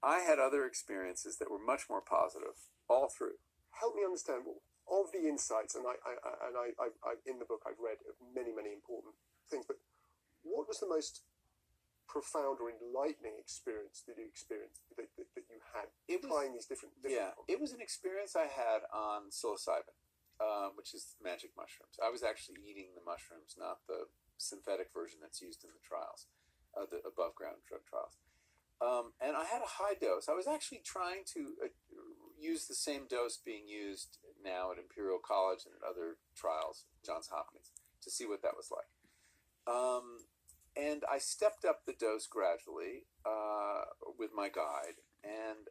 I had other experiences that were much more positive all through. Help me understand of the insights, and I in the book I've read many important things, but what was the most profound or enlightening experience that you experienced that you had trying these different it was an experience I had on psilocybin, which is magic mushrooms. I was actually eating the mushrooms, not the synthetic version that's used in the trials, the above ground drug trials. And I had a high dose. I was actually trying to use the same dose being used now at Imperial College and at other trials, Johns Hopkins, to see what that was like. And I stepped up the dose gradually with my guide, and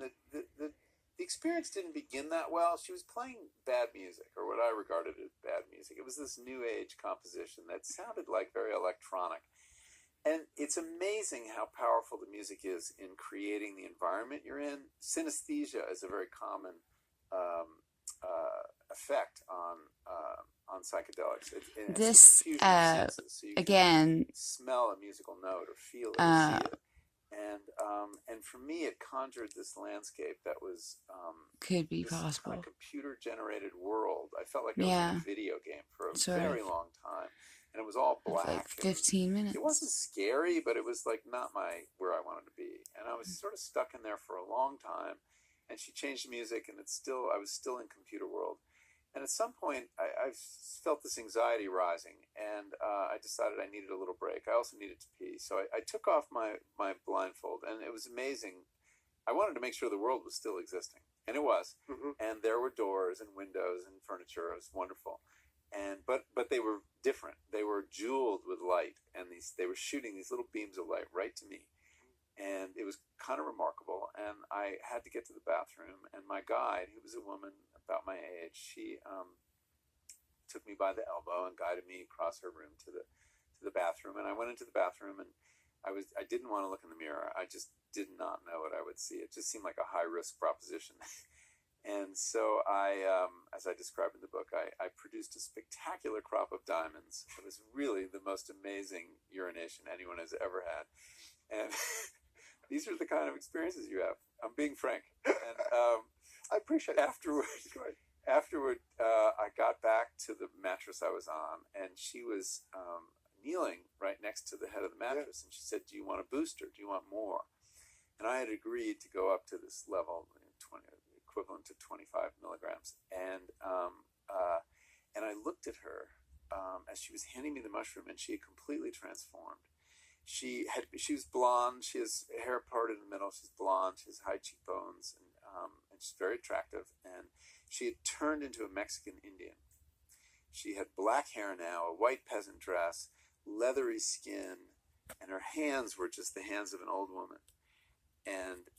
the experience didn't begin that well. She was playing bad music, or what I regarded as bad music. It was this new age composition that sounded like very electronic. And it's amazing how powerful the music is in creating the environment you're in. Synesthesia is a very common effect on psychedelics. This so you again, smell a musical note or feel it or see it. And for me, it conjured this landscape that was could be possible. Kind of computer-generated world. I felt like I was in a video game for a very long time. And it was all black. Like 15 minutes. It wasn't scary, but it was like not where I wanted to be. And I was sort of stuck in there for a long time. And she changed the music, and I was still in computer world. And at some point, I felt this anxiety rising, and I decided I needed a little break. I also needed to pee. So I took off my blindfold, and it was amazing. I wanted to make sure the world was still existing. And it was. Mm-hmm. And there were doors and windows and furniture. It was wonderful. And but they were different. They were jeweled with light, and they were shooting these little beams of light right to me, and it was kind of remarkable. And I had to get to the bathroom, and my guide, who was a woman about my age, she took me by the elbow and guided me across her room to the bathroom. And I went into the bathroom, and I didn't want to look in the mirror. I just did not know what I would see. It just seemed like a high risk proposition. And so as I described in the book, I produced a spectacular crop of diamonds. It was really the most amazing urination anyone has ever had. And these are the kind of experiences you have. I'm being frank. And I appreciate it. Afterward, I got back to the mattress I was on, and she was kneeling right next to the head of the mattress. Yeah. And she said, "Do you want a booster? Do you want more?" And I had agreed to go up to this level, 20. Equivalent to 25 milligrams, and I looked at her as she was handing me the mushroom, and she had completely transformed. She was blonde. She has hair parted in the middle. She's blonde. She has high cheekbones, and she's very attractive. And she had turned into a Mexican Indian. She had black hair now, a white peasant dress, leathery skin, and her hands were just the hands of an old woman. And